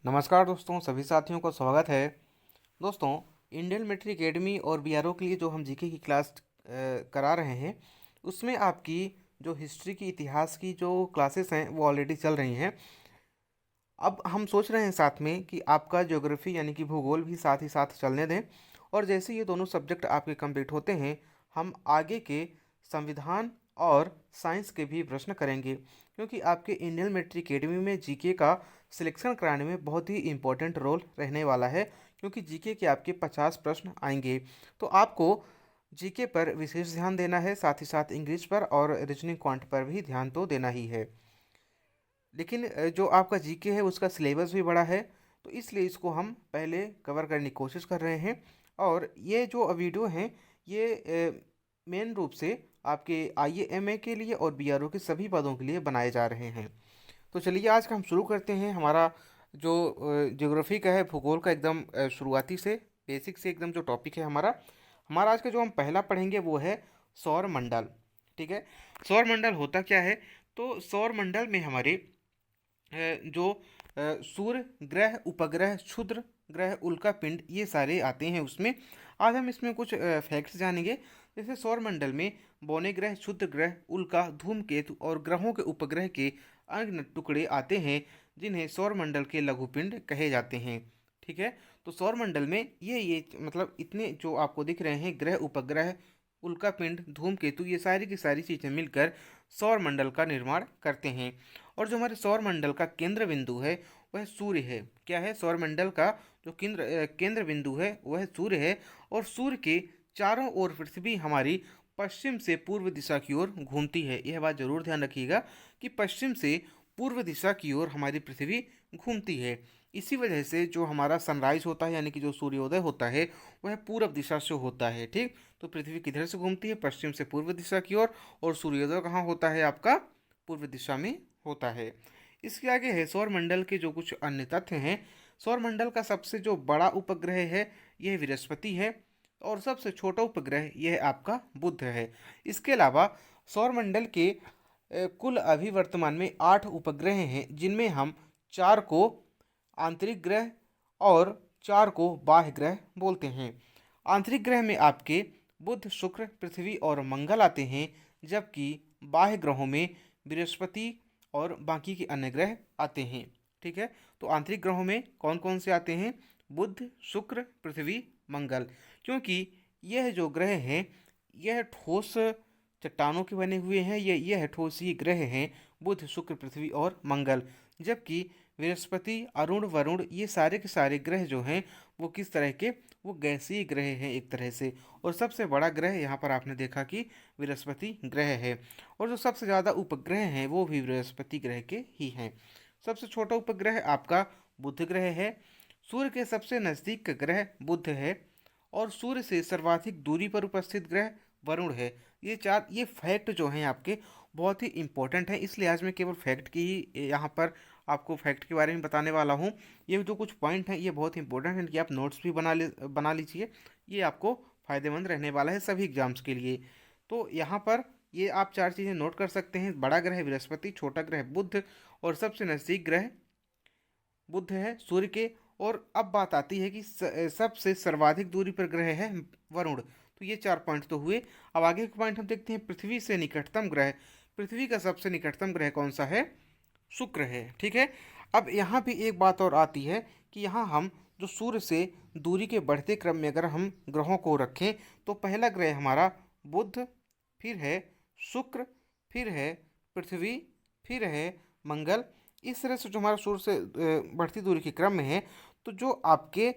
नमस्कार दोस्तों, सभी साथियों को स्वागत है। दोस्तों, इंडियन मिलिट्री एकेडमी और बीआरओ के लिए जो हम जीके की क्लास करा रहे हैं, उसमें आपकी जो हिस्ट्री की, इतिहास की जो क्लासेस हैं वो ऑलरेडी चल रही हैं। अब हम सोच रहे हैं साथ में कि आपका ज्योग्राफी यानी कि भूगोल भी साथ ही साथ चलने दें, और जैसे ये दोनों सब्जेक्ट आपके कंप्लीट होते हैं, हम आगे के संविधान और साइंस के भी प्रश्न करेंगे, क्योंकि आपके इंडियन मिलिट्री एकेडमी में जीके का सिलेक्शन कराने में बहुत ही इम्पोर्टेंट रोल रहने वाला है, क्योंकि जीके के आपके 50 प्रश्न आएंगे। तो आपको जीके पर विशेष ध्यान देना है, साथ ही साथ इंग्लिश पर और रीजनिंग क्वांट पर भी ध्यान तो देना ही है। लेकिन जो आपका जीके है उसका सिलेबस भी बड़ा है, तो इसलिए इसको हम पहले कवर करने की कोशिश कर रहे हैं। और ये जो वीडियो हैं, ये मेन रूप से आपके आईएएमए के लिए और बीआरओ के सभी पदों के लिए बनाए जा रहे हैं। तो चलिए आज का हम शुरू करते हैं। हमारा जो ज्योग्राफी का है, भूगोल का, एकदम शुरुआती से, बेसिक से एकदम जो टॉपिक है हमारा हमारा आज का जो हम पहला पढ़ेंगे वो है सौर मंडल। ठीक है, सौर मंडल होता क्या है? तो सौर मंडल में हमारे जो सूर्य, ग्रह, उपग्रह, क्षुद्र ग्रह, उल्का पिंड, ये सारे आते हैं उसमें। आज हम इसमें कुछ फैक्ट्स जानेंगे। जैसे सौर मंडल में बौने ग्रह, क्षुद्र ग्रह, उल्का, धूमकेतु और ग्रहों के उपग्रह के अन्य टुकड़े आते हैं, जिन्हें सौर मंडल के लघुपिंड कहे जाते हैं। ठीक है, तो सौर मंडल में ये मतलब इतने जो आपको दिख रहे हैं, ग्रह, उपग्रह, उल्का पिंड, धूमकेतु, ये सारी की सारी चीज़ें मिलकर सौर मंडल का निर्माण करते हैं। और जो हमारे सौर मंडल का केंद्र बिंदु है वह सूर्य है। क्या है? सौर मंडल का जो केंद्र बिंदु है वह सूर्य है। और सूर्य के चारों ओर पृथ्वी हमारी पश्चिम से पूर्व दिशा की ओर घूमती है। यह बात जरूर ध्यान रखिएगा कि पश्चिम से पूर्व दिशा की ओर हमारी पृथ्वी घूमती है। इसी वजह से जो हमारा सनराइज होता है, यानी कि जो सूर्योदय होता है, वह पूर्व दिशा से होता है। ठीक, तो पृथ्वी किधर से घूमती है? पश्चिम से पूर्व दिशा की ओर। और सूर्योदय कहाँ होता है? आपका पूर्व दिशा में होता है। इसके आगे है सौर मंडल के जो कुछ अन्य तथ्य हैं। सौर मंडल का सबसे जो बड़ा उपग्रह है यह बृहस्पति है, और सबसे छोटा उपग्रह यह आपका बुध है। इसके अलावा सौर मंडल के कुल अभी वर्तमान में 8 उपग्रह हैं, जिनमें हम 4 को आंतरिक ग्रह और 4 को बाह्य ग्रह बोलते हैं। आंतरिक ग्रह में आपके बुध, शुक्र, पृथ्वी और मंगल आते हैं, जबकि बाह्य ग्रहों में बृहस्पति और बाकी के अन्य ग्रह आते हैं। ठीक है, तो आंतरिक ग्रहों में कौन कौन से आते हैं? बुध, शुक्र, पृथ्वी, मंगल। क्योंकि यह जो ग्रह हैं यह ठोस चट्टानों के बने हुए हैं, यह ठोस ही ग्रह हैं, बुध, शुक्र, पृथ्वी और मंगल। जबकि बृहस्पति, अरुण, वरुण, ये सारे के सारे ग्रह जो हैं वो किस तरह के? वो गैसीय ग्रह हैं एक तरह से। और सबसे बड़ा ग्रह यहाँ पर आपने देखा कि बृहस्पति ग्रह है। और जो सबसे ज़्यादा उपग्रह हैं वो भी बृहस्पति ग्रह के ही हैं। सबसे छोटा उपग्रह आपका बुध ग्रह है। सूर्य के सबसे नज़दीक का ग्रह बुध है। और सूर्य से सर्वाधिक दूरी पर उपस्थित ग्रह वरुण है। ये फैक्ट जो हैं आपके बहुत ही इंपॉर्टेंट हैं, इसलिए आज मैं केवल फैक्ट की ही यहाँ पर आपको फैक्ट के बारे में बताने वाला हूँ। ये जो कुछ पॉइंट हैं ये बहुत इंपॉर्टेंट हैं कि आप नोट्स भी बना लीजिए। ये आपको फ़ायदेमंद रहने वाला है सभी एग्जाम्स के लिए। तो यहाँ पर ये आप 4 चीज़ें नोट कर सकते हैं। बड़ा ग्रह बृहस्पति, छोटा ग्रह बुध, और सबसे नज़दीक ग्रह बुध है सूर्य के। और अब बात आती है कि सबसे सर्वाधिक दूरी पर ग्रह है वरुण। तो ये 4 पॉइंट तो हुए। अब आगे के पॉइंट हम देखते हैं। पृथ्वी से निकटतम ग्रह, पृथ्वी का सबसे निकटतम ग्रह कौन सा है? शुक्र है। ठीक है, अब यहाँ भी एक बात और आती है कि यहाँ हम जो सूर्य से दूरी के बढ़ते क्रम में अगर हम ग्रहों को रखें, तो पहला ग्रह हमारा बुध, फिर है शुक्र, फिर है पृथ्वी, फिर है मंगल। इस तरह से जो हमारा सूर्य से बढ़ती दूरी के क्रम में है, तो जो आपके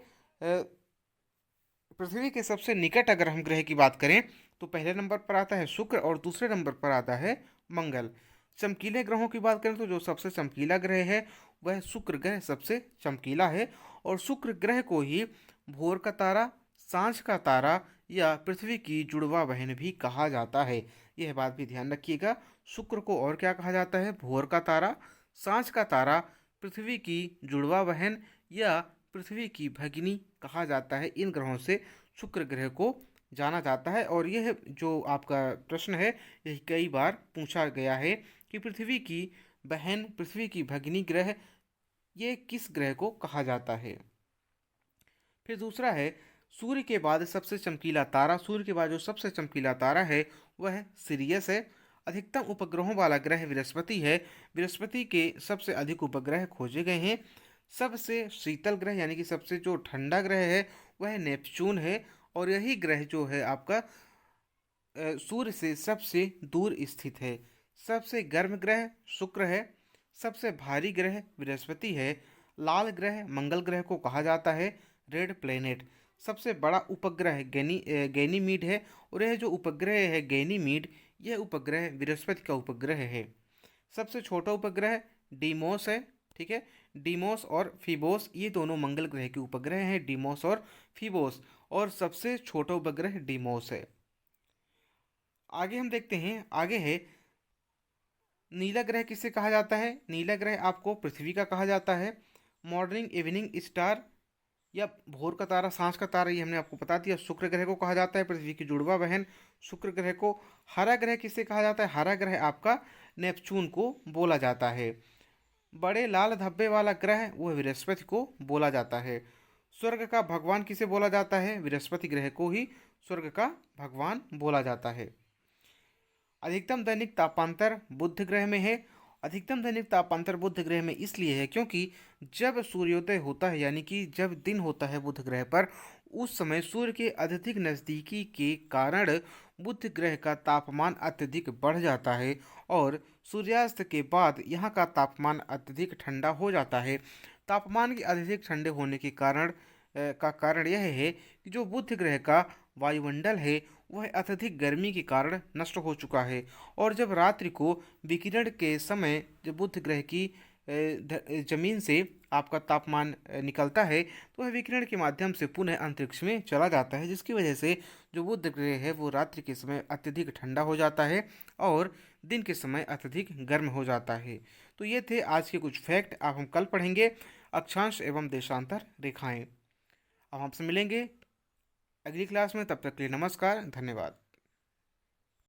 पृथ्वी के सबसे निकट अगर हम ग्रह की बात करें, तो पहले नंबर पर आता है शुक्र और दूसरे नंबर पर आता है मंगल। चमकीले ग्रहों की बात करें तो जो सबसे चमकीला ग्रह है वह शुक्र ग्रह सबसे चमकीला है। और शुक्र ग्रह को ही भोर का तारा, सांझ का तारा या पृथ्वी की जुड़वा बहन भी कहा जाता है। यह बात भी ध्यान रखिएगा। शुक्र को और क्या कहा जाता है? भोर का तारा, सांझ का तारा, पृथ्वी की जुड़वा बहन या पृथ्वी की भगिनी कहा जाता है। इन ग्रहों से शुक्र ग्रह को जाना जाता है। और यह जो आपका प्रश्न है यह कई बार पूछा गया है कि पृथ्वी की बहन, पृथ्वी की भगिनी ग्रह ये किस ग्रह को कहा जाता है। फिर दूसरा है, सूर्य के बाद सबसे चमकीला तारा, सूर्य के बाद जो सबसे चमकीला तारा है वह सिरियस है। अधिकतम उपग्रहों वाला ग्रह बृहस्पति है। बृहस्पति के सबसे अधिक उपग्रह खोजे गए हैं। सबसे शीतल ग्रह यानी कि सबसे जो ठंडा ग्रह है वह नेपच्यून है। और यही ग्रह जो है आपका सूर्य से सबसे दूर स्थित है। सबसे गर्म ग्रह शुक्र है। सबसे भारी ग्रह बृहस्पति है। लाल ग्रह मंगल ग्रह को कहा जाता है, रेड प्लेनेट। सबसे बड़ा उपग्रह गैनीमीड है। और यह जो उपग्रह है गैनीमीड, यह उपग्रह बृहस्पति का उपग्रह है। सबसे छोटा उपग्रह डीमोस है। ठीक है, डीमोस और फीबोस ये दोनों मंगल ग्रह के उपग्रह हैं, डीमोस और फीबोस। और सबसे छोटा उपग्रह डीमोस है। आगे हम देखते हैं, आगे है नीला ग्रह किसे कहा जाता है। नीला ग्रह आपको पृथ्वी का कहा जाता है। मॉर्निंग इवनिंग स्टार या भोर का तारा, सांझ का तारा, ये हमने आपको बता दिया। शुक्र ग्रह को कहा जाता है पृथ्वी की जुड़वा बहन शुक्र ग्रह को। हरा ग्रह किसे कहा जाता है। हरा ग्रह आपका नेपच्यून को बोला जाता है। बड़े लाल धब्बे वाला ग्रह वह बृहस्पति को बोला जाता है। स्वर्ग का भगवान किसे बोला जाता है। बृहस्पति ग्रह को ही स्वर्ग का भगवान बोला जाता है। अधिकतम दैनिक तापांतर बुध ग्रह में है। अधिकतम दैनिक तापांतर बुध ग्रह में इसलिए है क्योंकि जब सूर्योदय होता है यानी कि जब दिन होता है बुध ग्रह पर, उस समय सूर्य के अत्यधिक नज़दीकी के कारण बुध ग्रह का तापमान अत्यधिक बढ़ जाता है। और सूर्यास्त के बाद यहाँ का तापमान अत्यधिक ठंडा हो जाता है। तापमान के अत्यधिक ठंडे होने के कारण का कारण यह है कि जो बुध ग्रह का वायुमंडल है वह अत्यधिक गर्मी के कारण नष्ट हो चुका है। और जब रात्रि को विकिरण के समय जब बुध ग्रह की जमीन से आपका तापमान निकलता है तो वह विकिरण के माध्यम से पुनः अंतरिक्ष में चला जाता है, जिसकी वजह से जो बुध ग्रह है वो रात्रि के समय अत्यधिक ठंडा हो जाता है और दिन के समय अत्यधिक गर्म हो जाता है। तो ये थे आज के कुछ फैक्ट। अब हम कल पढ़ेंगे अक्षांश एवं देशांतर रेखाएं। अब आपसे मिलेंगे अगली क्लास में, तब तक के लिए नमस्कार, धन्यवाद।